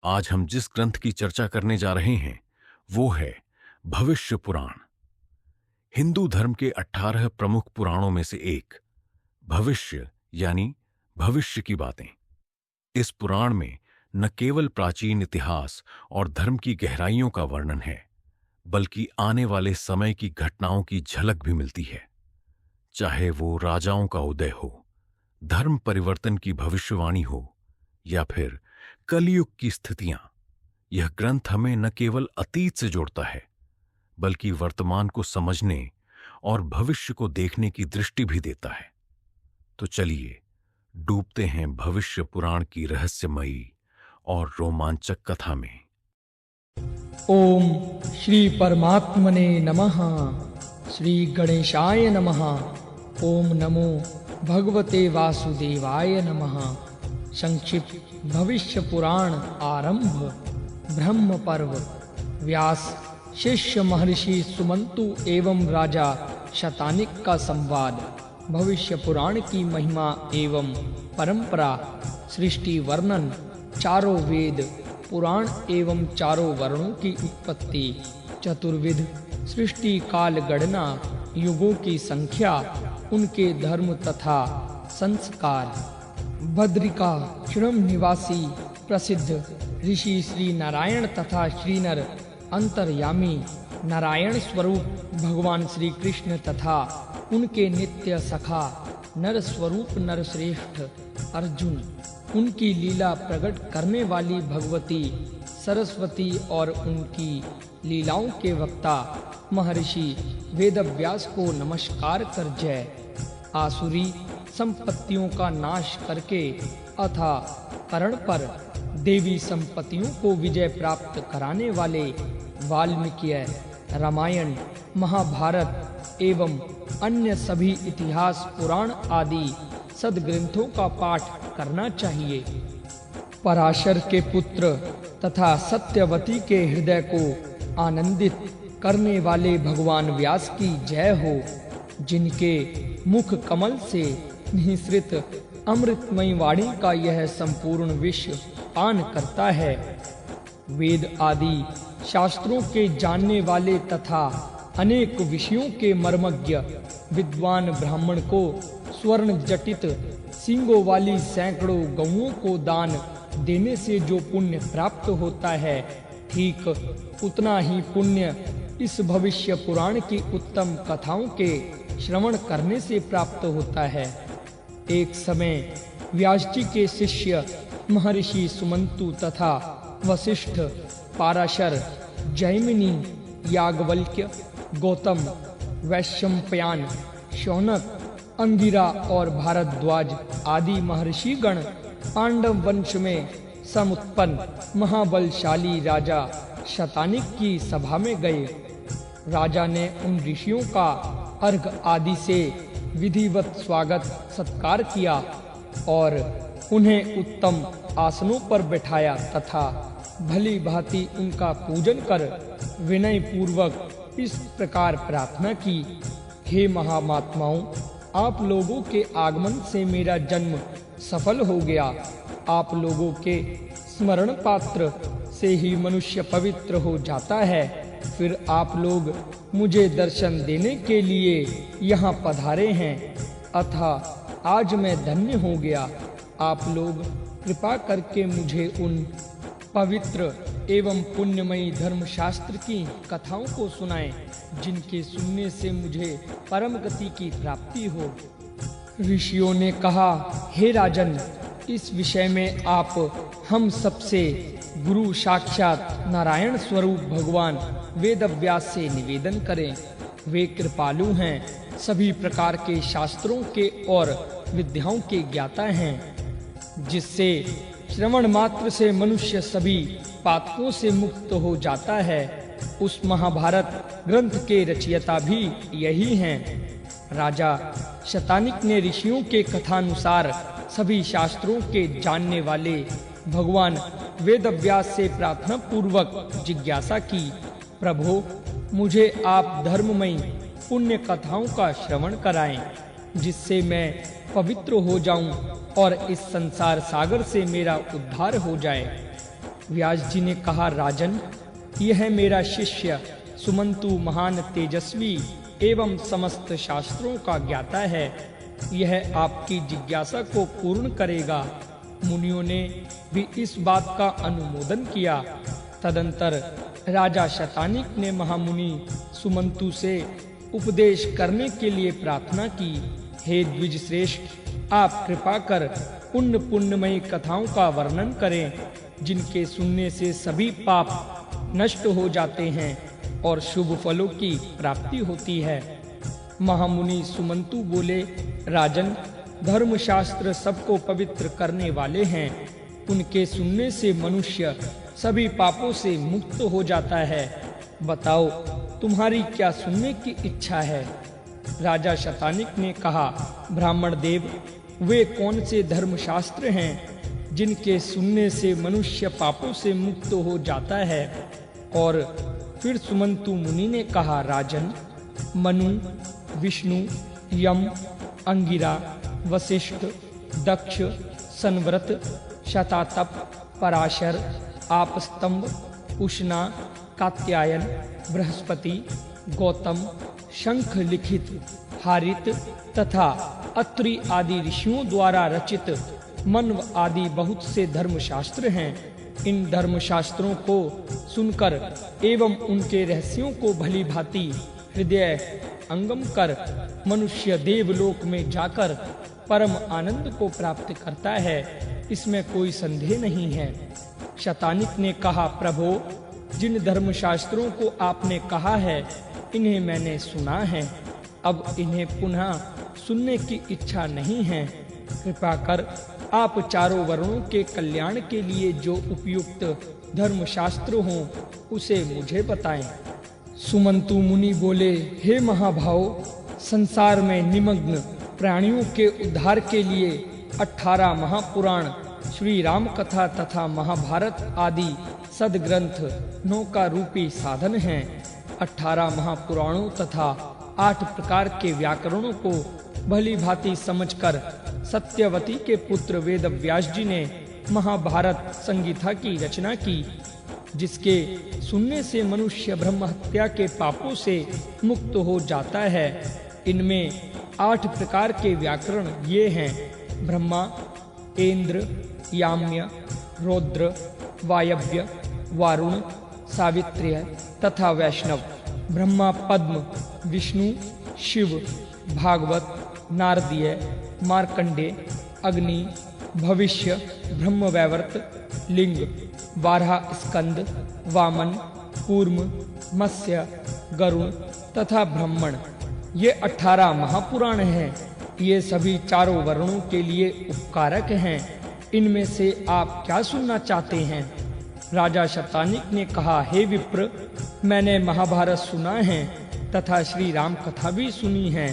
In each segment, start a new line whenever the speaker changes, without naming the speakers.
आज हम जिस ग्रंथ की चर्चा करने जा रहे हैं वो है भविष्य पुराण। हिंदू धर्म के 18 प्रमुख पुराणों में से एक। भविष्य यानी भविष्य की बातें। इस पुराण में न केवल प्राचीन इतिहास और धर्म की गहराइयों का वर्णन है, बल्कि आने वाले समय की घटनाओं की झलक भी मिलती है। चाहे वो राजाओं का उदय हो, धर्म परिवर्तन की भविष्यवाणी हो, या फिर कलयुग की स्थितियां, यह ग्रंथ हमें न केवल अतीत से जोड़ता है, बल्कि वर्तमान को समझने और भविष्य को देखने की दृष्टि भी देता है। तो चलिए डूबते हैं भविष्य पुराण की रहस्यमयी और रोमांचक कथा में।
ओम श्री परमात्मने नमः। श्री गणेशाय नमः। ओम नमो भगवते वासुदेवाय नमः। संक्षिप्त भविष्य पुराण आरंभ। ब्रह्म पर्व। व्यास शिष्य महर्षि सुमंतु एवं राजा शतानिक का संवाद। भविष्य पुराण की महिमा एवं परंपरा। सृष्टि वर्णन। चारों वेद पुराण एवं चारों वर्णों की उत्पत्ति। चतुर्विध सृष्टि काल गणना। युगों की संख्या, उनके धर्म तथा संस्कार। बद्रिकाश्रम निवासी प्रसिद्ध ऋषि श्री नारायण तथा श्रीनर अंतर्यामी नारायण स्वरूप भगवान श्री कृष्ण तथा उनके नित्य सखा नर स्वरूप नरश्रेष्ठ अर्जुन। उनकी लीला प्रकट करने वाली भगवती सरस्वती और उनकी लीलाओं के वक्ता महर्षि वेदव्यास को नमस्कार कर जय। आसुरी संपत्तियों का नाश करके अथा करण पर देवी संपत्तियों को विजय प्राप्त कराने वाले वाल्मीकि रामायण, महाभारत एवं अन्य सभी इतिहास पुराण आदि सद्ग्रंथों का पाठ करना चाहिए। पराशर के पुत्र तथा सत्यवती के हृदय को आनंदित करने वाले भगवान व्यास की जय हो, जिनके मुख कमल से निःसृत अमृतमयी वाणी का यह संपूर्ण विश्व पान करता है। वेद आदि शास्त्रों के जानने वाले तथा अनेक विषयों के मर्मज्ञ विद्वान ब्राह्मण को स्वर्ण जटित सींगों वाली सैकड़ों गौओं को दान देने से जो पुण्य प्राप्त होता है, ठीक उतना ही पुण्य इस भविष्य पुराण की उत्तम कथाओं के श्रवण करने से प्राप्त होता है। एक समय व्यास जी के शिष्य महर्षि सुमंतु तथा वशिष्ठ, पाराशर, जैमिनी, याज्ञवल्क्य, गौतम, वैशंपायन, शौनक, अंगिरा और भारद्वाज आदि महर्षि गण पांडव वंश में समुत्पन्न महाबलशाली राजा शतानिक की सभा में गए। राजा ने उन ऋषियों का अर्घ आदि से विधिवत स्वागत सत्कार किया और उन्हें उत्तम आसनों पर बैठाया तथा भली भांति उनका पूजन कर विनय पूर्वक इस प्रकार प्रार्थना की। हे महामात्माओं, आप लोगों के आगमन से मेरा जन्म सफल हो गया। आप लोगों के स्मरण पात्र से ही मनुष्य पवित्र हो जाता है। फिर आप लोग मुझे दर्शन देने के लिए यहाँ पधारे हैं, अतः आज मैं धन्य हो गया। आप लोग कृपा करके मुझे उन पवित्र एवं पुण्यमयी धर्मशास्त्र की कथाओं को सुनाएं, जिनके सुनने से मुझे परम गति की प्राप्ति हो। ऋषियों ने कहा, हे राजन, इस विषय में आप हम सबसे गुरु साक्षात नारायण स्वरूप भगवान वेदव्यास से निवेदन करें। वे कृपालु हैं, सभी प्रकार के शास्त्रों के और विद्याओं के ज्ञाता हैं, जिससे श्रवण मात्र से मनुष्य सभी पातकों से मुक्त हो जाता है। उस महाभारत ग्रंथ के रचयिता भी यही हैं। राजा शतानिक ने ऋषियों के कथानुसार सभी शास्त्रों के जानने वाले भगवान वेदव्यास से प्रार्थना पूर्वक जिज्ञासा की, प्रभो, मुझे आप धर्ममयी पुण्य कथाओं का श्रवण कराएं, जिससे मैं पवित्र हो जाऊं और इस संसार सागर से मेरा उद्धार हो जाए। व्यास जी ने कहा, राजन, यह मेरा शिष्य सुमंतु महान तेजस्वी एवं समस्त शास्त्रों का ज्ञाता है। यह आपकी जिज्ञासा को पूर्ण करेगा। मुनियों ने भी इस बात का अनुमोदन किया। तदंतर राजा शतानिक ने महामुनि सुमंतु से उपदेश करने के लिए प्रार्थना की। हे द्विज श्रेष्ठ, आप कृपा कर उन पुण्यमयी कथाओं का वर्णन करें जिनके सुनने से सभी पाप नष्ट हो जाते हैं और शुभ फलों की प्राप्ति होती है। महामुनि सुमंतु बोले, राजन, धर्मशास्त्र सबको पवित्र करने वाले हैं। उनके सुनने से मनुष्य सभी पापों से मुक्त हो जाता है। बताओ, तुम्हारी क्या सुनने की इच्छा है? राजा शतानिक ने कहा, ब्राह्मण देव, वे कौन से धर्मशास्त्र हैं जिनके सुनने से मनुष्य पापों से मुक्त हो जाता है? और फिर सुमंतु मुनि ने कहा, राजन, मनु, विष्णु, यम, अंगिरा, वशिष्ठ, दक्ष, संव्रत, शतातप, पराशर, आपस्तंभ, उष्णा, कात्यायन, बृहस्पति, गौतम, शंख लिखित, हारित तथा अत्रि आदि ऋषियों द्वारा रचित मन्व आदि बहुत से धर्मशास्त्र हैं। इन धर्मशास्त्रों को सुनकर एवं उनके रहस्यों को भली भांति हृदय अंगम कर मनुष्य देवलोक में जाकर परम आनंद को प्राप्त करता है, इसमें कोई संदेह नहीं है। शतानिक ने कहा, प्रभो, जिन धर्मशास्त्रों को आपने कहा है इन्हें मैंने सुना है, अब इन्हें पुनः सुनने की इच्छा नहीं है। कृपा कर आप चारों वर्णों के कल्याण के लिए जो उपयुक्त धर्मशास्त्र हों उसे मुझे बताएं। सुमंतु मुनि बोले, हे महाभाव, संसार में निमग्न प्राणियों के उद्धार के लिए 18 महापुराण, श्री राम कथा तथा महाभारत आदि सदग्रंथ नौका रूपी साधन हैं। 18 महापुराणों तथा 8 प्रकार के व्याकरणों को भली भांति समझकर सत्यवती के पुत्र वेद व्यास जी ने महाभारत संगीता की रचना की, जिसके सुनने से मनुष्य ब्रह्म हत्या के पापों से मुक्त हो जाता है। इनमें 8 प्रकार के व्याकरण ये हैं: ब्रह्मा, इंद्र, याम्य, रौद्र, वायव्य, वारुण, सावित्र्य तथा वैष्णव। ब्रह्मा पद्म, विष्णु शिव, भागवत, नारदीय, मार्कंडे, अग्नि, भविष्य, ब्रह्मवैवर्त, लिंग, 12 स्कंद, वामन, कूर्म, मत्स्य, गरुण तथा ब्रह्मण। ये 18 महापुराण हैं। ये सभी चारों वर्णों के लिए उपकारक हैं। इनमें से आप क्या सुनना चाहते हैं? राजा शतानिक ने कहा, हे विप्र, मैंने महाभारत सुना है तथा श्री राम कथा भी सुनी है।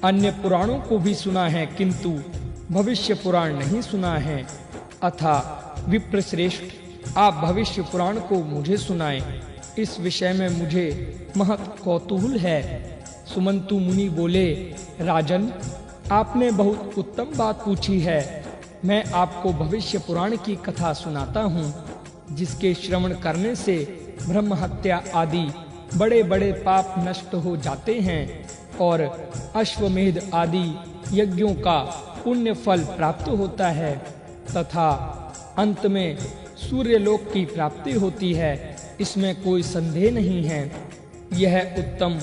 अन्य पुराणों को भी सुना है, किंतु भविष्य पुराण नहीं सुना है। अथा विप्र श्रेष्ठ, आप भविष्य पुराण को मुझे सुनाएं। इस विषय में मुझे महत कौतूहल है। सुमंतु मुनि बोले, राजन, आपने बहुत उत्तम बात पूछी है। मैं आपको भविष्य पुराण की कथा सुनाता हूँ, जिसके श्रवण करने से ब्रह्म हत्या आदि बड़े बड़े पाप नष्ट हो जाते हैं और अश्वमेध आदि यज्ञों का पुण्य फल प्राप्त होता है तथा अंत में सूर्यलोक की प्राप्ति होती है। इसमें कोई संदेह नहीं है। यह उत्तम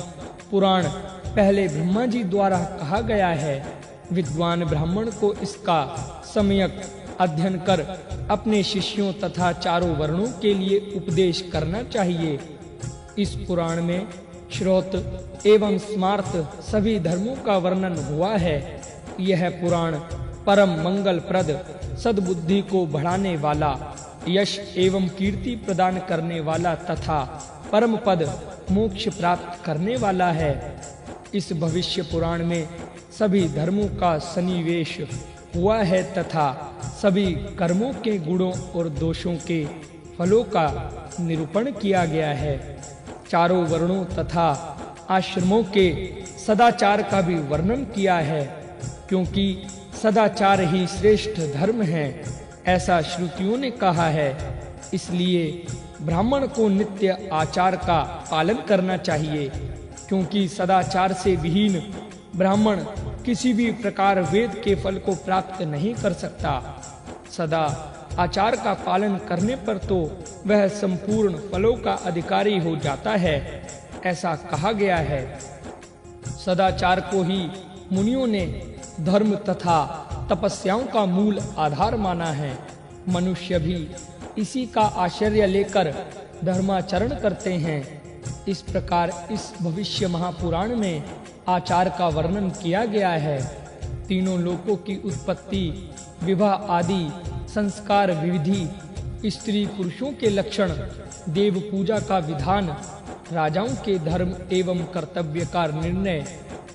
पुराण पहले ब्रह्मा जी द्वारा कहा गया है। विद्वान ब्राह्मण को इसका सम्यक अध्ययन कर अपने शिष्यों तथा चारों वर्णों के लिए उपदेश करना चाहिए। इस पुराण में श्रोत एवं स्मार्त सभी धर्मों का वर्णन हुआ है। यह पुराण परम मंगलप्रद, सद्बुद्धि को बढ़ाने वाला, यश एवं कीर्ति प्रदान करने वाला तथा परम पद मोक्ष प्राप्त करने वाला है। इस भविष्य पुराण में सभी धर्मों का सन्निवेश हुआ है तथा सभी कर्मों के गुणों और दोषों के फलों का निरूपण किया गया है। चारों वर्णों तथा आश्रमों के सदाचार का भी वर्णन किया है, क्योंकि सदाचार ही श्रेष्ठ धर्म है, ऐसा श्रुतियों ने कहा है। इसलिए ब्राह्मण को नित्य आचार का पालन करना चाहिए, क्योंकि सदाचार से विहीन ब्राह्मण किसी भी प्रकार वेद के फल को प्राप्त नहीं कर सकता। सदा आचार का पालन करने पर तो वह संपूर्ण फलों का अधिकारी हो जाता है, ऐसा कहा गया है। सदाचार को ही मुनियों ने धर्म तथा तपस्याओं का मूल आधार माना है। मनुष्य भी इसी का आश्रय लेकर धर्माचरण करते हैं। इस प्रकार इस भविष्य महापुराण में आचार का वर्णन किया गया है। तीनों लोकों की उत्पत्ति, विवाह आदि संस्कार विधि, स्त्री पुरुषों के लक्षण, देव पूजा का विधान, राजाओं के धर्म एवं कर्तव्य का निर्णय,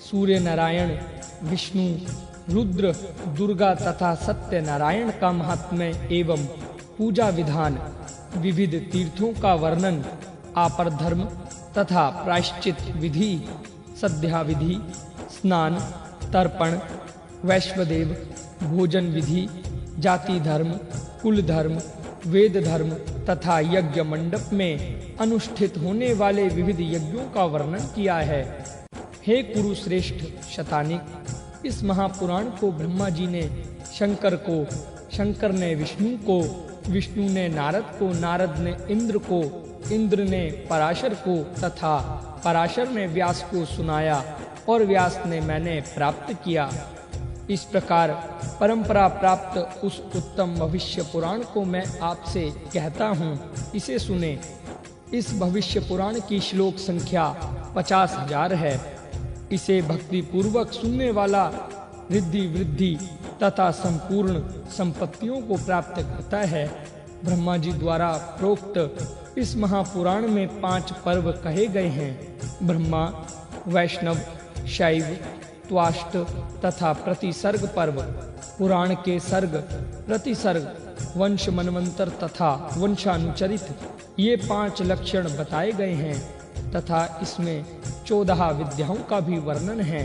सूर्य नारायण, विष्णु, रुद्र, दुर्गा तथा सत्य नारायण का महात्म्य एवं पूजा विधान, विविध तीर्थों का वर्णन, आपर धर्म तथा प्रायश्चित विधि, सद्या विधि, स्नान, तर्पण, वैश्वदेव, भोजन विधि, जाति धर्म, कुल धर्म, वेद धर्म तथा यज्ञ मंडप में अनुष्ठित होने वाले विविध यज्ञों का वर्णन किया है। हे कुरुश्रेष्ठ शतानिक, इस महापुराण को ब्रह्मा जी ने शंकर को, शंकर ने विष्णु को, विष्णु ने नारद को, नारद ने इंद्र को, इंद्र ने पराशर को तथा पराशर ने व्यास को सुनाया और व्यास ने मैंने प्राप्त किया। इस प्रकार परंपरा प्राप्त उस उत्तम भविष्य पुराण को मैं आपसे कहता हूँ, इसे सुने। इस भविष्य पुराण की श्लोक संख्या 50,000 है। इसे भक्ति पूर्वक सुनने वाला रिद्धि वृद्धि तथा संपूर्ण संपत्तियों को प्राप्त करता है। ब्रह्मा जी द्वारा प्रोक्त इस महापुराण में 5 पर्व कहे गए हैं। ब्रह्मा, वैष्णव, शैव, त्वाष्ट तथा प्रतिसर्ग पर्व। पुराण के सर्ग, प्रतिसर्ग, वंश मनवंतर तथा वंशानुचरित, ये 5 लक्षण बताए गए हैं तथा इसमें 14 विद्याओं का भी वर्णन है।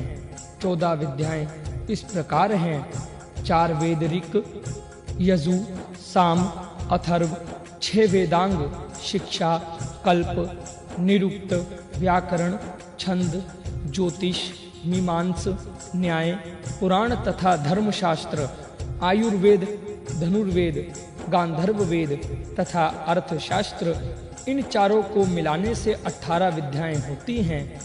14 विद्याएं इस प्रकार हैं: 4 वेद ऋक्, यजु, साम, अथर्व, 6 वेदांग, शिक्षा, कल्प, निरुक्त, व्याकरण, छंद, ज्योतिष, मीमांस, न्याय, पुराण तथा धर्मशास्त्र, आयुर्वेद, धनुर्वेद, गांधर्व वेद तथा अर्थशास्त्र। इन चारों को मिलाने से 18 विद्याएं होती हैं।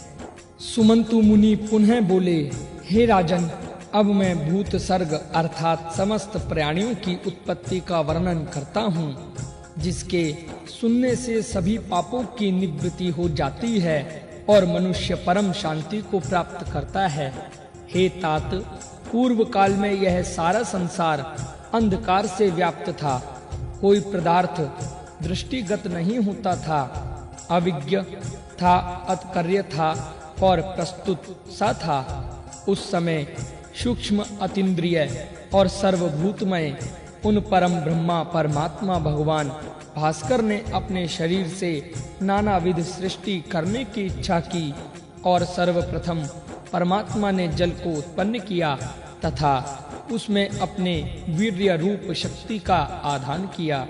सुमंतु मुनि पुनः बोले, हे राजन, अब मैं भूत सर्ग अर्थात समस्त प्राणियों की उत्पत्ति का वर्णन करता हूँ, जिसके सुनने से सभी पापों की निवृत्ति हो जाती है और मनुष्य परम शांति को प्राप्त करता है। हे तात, पूर्व काल में यह सारा संसार अंधकार से व्याप्त था। कोई पदार्थ दृष्टिगत नहीं होता था, अविज्ञ था, अतकर्य था और प्रस्तुत सा था। उस समय सूक्ष्म, अतीन्द्रिय और सर्वभूतमय उन परम ब्रह्मा परमात्मा भगवान भास्कर ने अपने शरीर से नानाविध सृष्टि करने की इच्छा की और सर्वप्रथम परमात्मा ने जल को उत्पन्न किया तथा उसमें अपने वीर्य रूप शक्ति का आधान किया।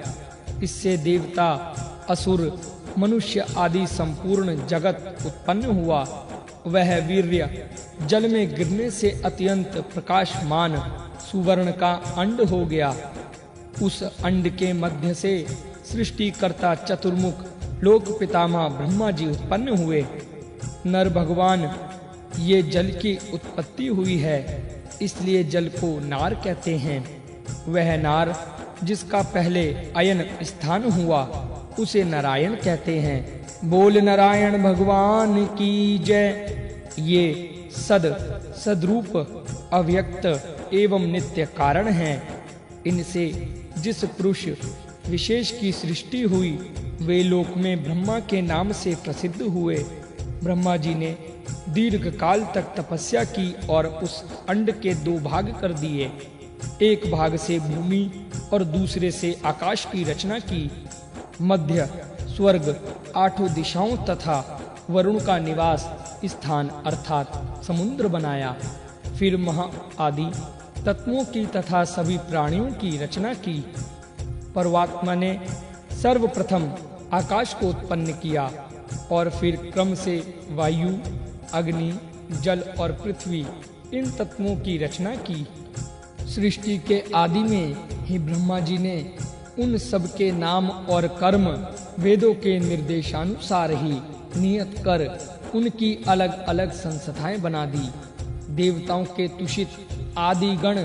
इससे देवता, असुर, मनुष्य आदि संपूर्ण जगत उत्पन्न हुआ। वह वीर्य जल में गिरने से अत्यंत प्रकाशमान सुवर्ण का अंड हो गया। उस अंड के मध्य से सृष्टिकर्ता चतुर्मुख लोक पितामह ब्रह्मा जी उत्पन्न हुए। नर भगवान, ये जल की उत्पत्ति हुई है, इसलिए जल को नार कहते हैं। वह नार जिसका पहले अयन स्थान हुआ, उसे नारायण कहते हैं। बोल नारायण भगवान की जय। ये सदरूप, अव्यक्त एवं नित्य कारण हैं। इनसे जिस पुरुष विशेष की सृष्टि हुई, वे लोक में ब्रह्मा के नाम से प्रसिद्ध हुए। ब्रह्मा जी ने दीर्घ काल तक तपस्या की और उस अंड के 2 भाग कर दिए। एक भाग से भूमि और दूसरे से आकाश की रचना की। मध्य स्वर्ग, 8 दिशाओं तथा वरुण का निवास स्थान अर्थात समुद्र बनाया। फिर महा आदि तत्वों की तथा सभी प्राणियों की रचना की। परमात्मा ने सर्वप्रथम आकाश को उत्पन्न किया और फिर क्रम से वायु, अग्नि, जल और पृथ्वी इन तत्वों की रचना की। सृष्टि के आदि में ही ब्रह्मा जी ने उन सब के नाम और कर्म वेदों के निर्देशानुसार ही नियत कर उनकी अलग अलग संस्थाएं बना दी। देवताओं के तुषित आदि गण,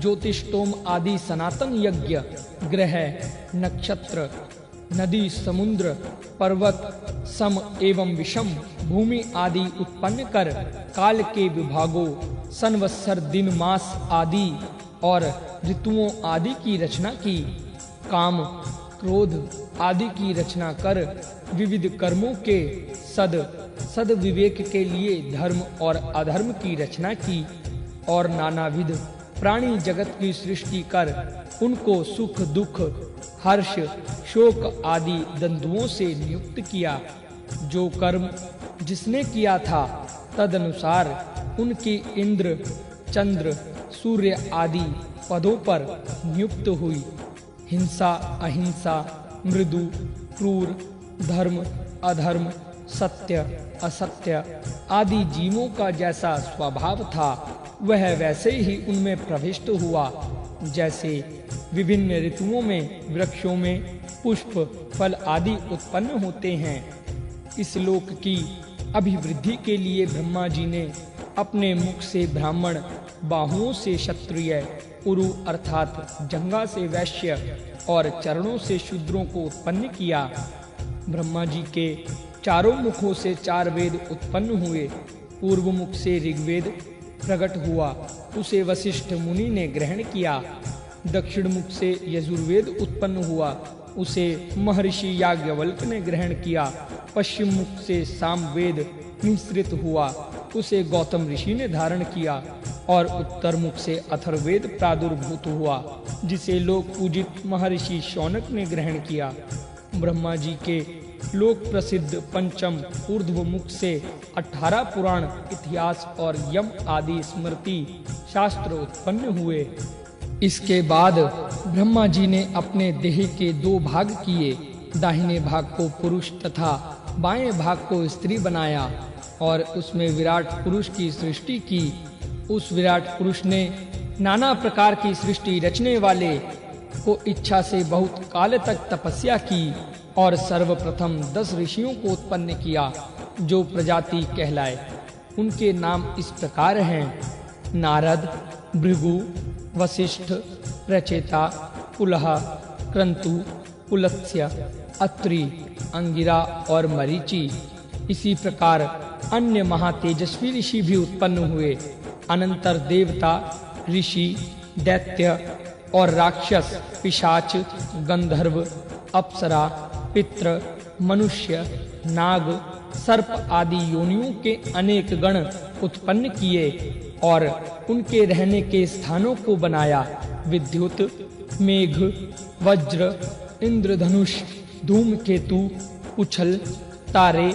ज्योतिषोम आदि सनातन यज्ञ, ग्रह, नक्षत्र, नदी, समुद्र, पर्वत, सम एवं विषम, भूमि आदि उत्पन्न कर काल के विभागों, संवत्सर, दिन, मास आदि और ऋतुओं आदि की रचना की। काम, क्रोध आदि की रचना कर विविध कर्मों के सद विवेक के लिए धर्म और अधर्म की रचना की और नानाविध प्राणी जगत की सृष्टि कर उनको सुख, दुख, हर्ष, शोक आदि द्वंद्वों से नियुक्त किया। जो कर्म जिसने किया था तदनुसार उनकी इंद्र, चंद्र, सूर्य आदि पदों पर नियुक्त हुई। हिंसा, अहिंसा, मृदु, क्रूर, धर्म, अधर्म, सत्य, असत्य आदि जीवों का जैसा स्वभाव था वह वैसे ही उनमें प्रविष्ट हुआ। जैसे विभिन्न ऋतुओं में वृक्षों में पुष्प, फल आदि उत्पन्न होते हैं। इस लोक की अभिवृद्धि के लिए ब्रह्मा जी ने अपने मुख से ब्राह्मण, बाहुओं से क्षत्रिय, उरु अर्थात जंघा से वैश्य और चरणों से शूद्रों को उत्पन्न किया। ब्रह्मा जी के चारों मुखों से 4 वेद उत्पन्न हुए। पूर्व मुख से ऋग्वेद प्रकट हुआ, उसे वशिष्ठ मुनि ने ग्रहण किया। दक्षिण मुख से यजुर्वेद उत्पन्न हुआ, उसे महर्षि याज्ञवल्क्य ने ग्रहण किया। पश्चिम मुख से सामवेद निःसृत हुआ, उसे गौतम ऋषि ने धारण किया। और उत्तर मुख से अथर्ववेद प्रादुर्भूत हुआ, जिसे लोक पूजित महर्षि शौनक ने ग्रहण किया। ब्रह्मा जी के लोक प्रसिद्ध पंचम ऊर्ध्व मुख से 18 पुराण, इतिहास और यम आदि स्मृति शास्त्र उत्पन्न हुए। इसके बाद ब्रह्मा जी ने अपने देह के 2 भाग किए। दाहिने भाग को पुरुष तथा बाएं भाग को स्त्री बनाया और उसमें विराट पुरुष की सृष्टि की। उस विराट पुरुष ने नाना प्रकार की सृष्टि रचने वाले को इच्छा से बहुत काल तक तपस्या की और सर्वप्रथम 10 ऋषियों को उत्पन्न किया जो प्रजाति कहलाए। उनके नाम इस प्रकार हैं: नारद, भृगु, वशिष्ठ, प्रचेता, पुलह, क्रंतु, पुलत्स्य, अत्रि, अंगिरा और मरीचि। इसी प्रकार अन्य महातेजस्वी ऋषि भी उत्पन्न हुए। अनंतर देवता, ऋषि, दैत्य और राक्षस, पिशाच, गंधर्व, अप्सरा, पितृ, मनुष्य, नाग, सर्प आदि योनियों के अनेक गण उत्पन्न किए और उनके रहने के स्थानों को बनाया। विद्युत, मेघ, वज्र, इंद्रधनुष, धूमकेतु, उछल, तारे,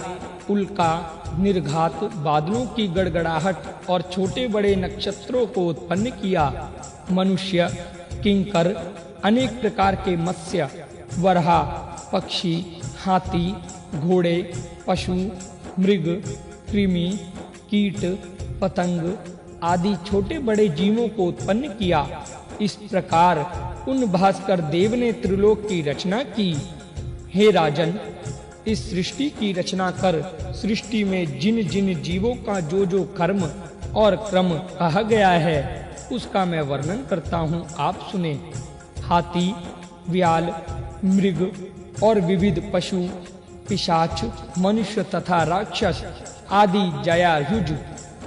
उल्का, निर्घात, बादलों की गड़गड़ाहट और छोटे बड़े नक्षत्रों को उत्पन्न किया। मनुष्य, किंकर, अनेक प्रकार के मत्स्य, वरहा, पक्षी, हाथी, घोड़े, पशु, मृग, कृमि, कीट, पतंग आदि छोटे बड़े जीवों को उत्पन्न किया। इस प्रकार उन भास्कर देव ने त्रिलोक की रचना की। हे राजन, इस सृष्टि की रचना कर सृष्टि में जिन जिन जीवों का जो जो कर्म और क्रम कहा गया है उसका मैं वर्णन करता हूँ, आप सुने। हाथी, व्याल, मृग और विविध पशु, पिशाच, मनुष्य तथा राक्षस आदि जयायुज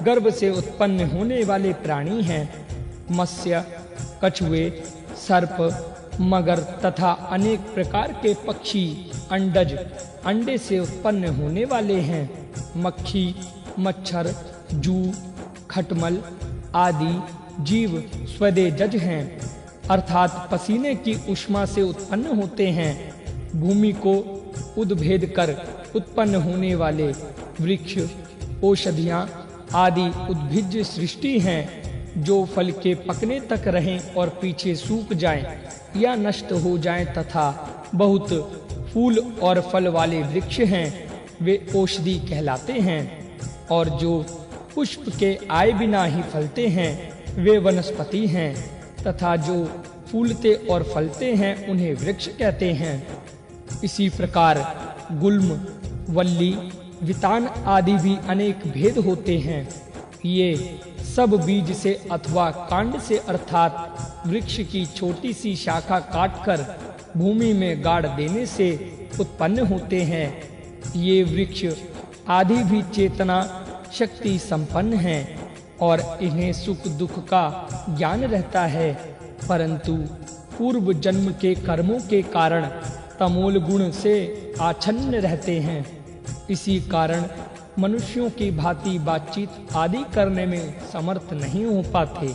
गर्भ से उत्पन्न होने वाले प्राणी हैं। मत्स्य, कछुए, सर्प, मगर तथा अनेक प्रकार के पक्षी अंडज अंडे से उत्पन्न होने वाले हैं। मक्खी, मच्छर, जू, खटमल आदि जीव स्वदेजज हैं, अर्थात पसीने की ऊष्मा से उत्पन्न होते हैं। भूमि को उद्भेद कर उत्पन्न होने वाले वृक्ष, औषधियां आदि उद्भिज सृष्टि हैं जो फल के पकने तक रहें और पीछे सूख जाएं या नष्ट हो जाएं तथा बहुत फूल और फल वाले वृक्ष हैं वे औषधि कहलाते हैं, और जो पुष्प के आए बिना ही फलते हैं वे वनस्पति हैं, तथा जो फूलते और फलते हैं उन्हें वृक्ष कहते हैं। इसी प्रकार गुल्म, वल्ली, वितान आदि भी अनेक भेद होते हैं। ये सब बीज से अथवा कांड से अर्थात वृक्ष की छोटी सी शाखा काटकर भूमि में गाड़ देने से उत्पन्न होते हैं। ये वृक्ष आदि भी चेतना शक्ति संपन्न हैं और इन्हें सुख दुख का ज्ञान रहता है, परंतु पूर्व जन्म के कर्मों के कारण तमोल गुण से आच्छन्न रहते हैं। इसी कारण मनुष्यों की भांति बातचीत आदि करने में समर्थ नहीं हो पाते।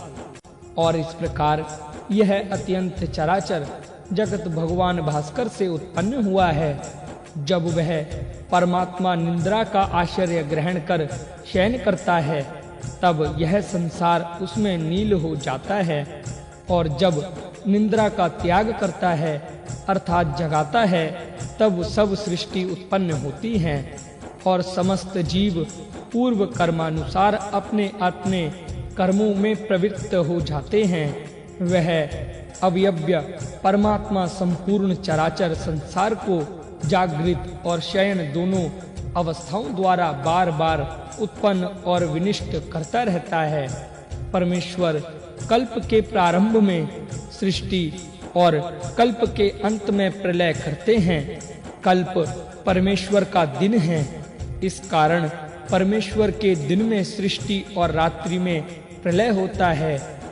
और इस प्रकार यह अत्यंत चराचर जगत भगवान भास्कर से उत्पन्न हुआ है। जब वह परमात्मा निद्रा का आश्रय ग्रहण कर शयन करता है तब यह संसार उसमें नील हो जाता है, और जब निद्रा का त्याग करता है अर्थात जगाता है तब सब सृष्टि उत्पन्न होती है और समस्त जीव पूर्व कर्मानुसार अपने अपने कर्मों में प्रवृत्त हो जाते हैं। वह अव्यव्य परमात्मा संपूर्ण चराचर संसार को जागृत और शयन दोनों अवस्थाओं द्वारा बार बार उत्पन्न और विनिष्ट करता रहता है। परमेश्वर कल्प के प्रारंभ में सृष्टि और कल्प के अंत में प्रलय करते हैं। कल्प परमेश्वर का दिन है, इस कारण परमेश्वर के दिन में सृष्टि और रात्रि में प्रलय होता है।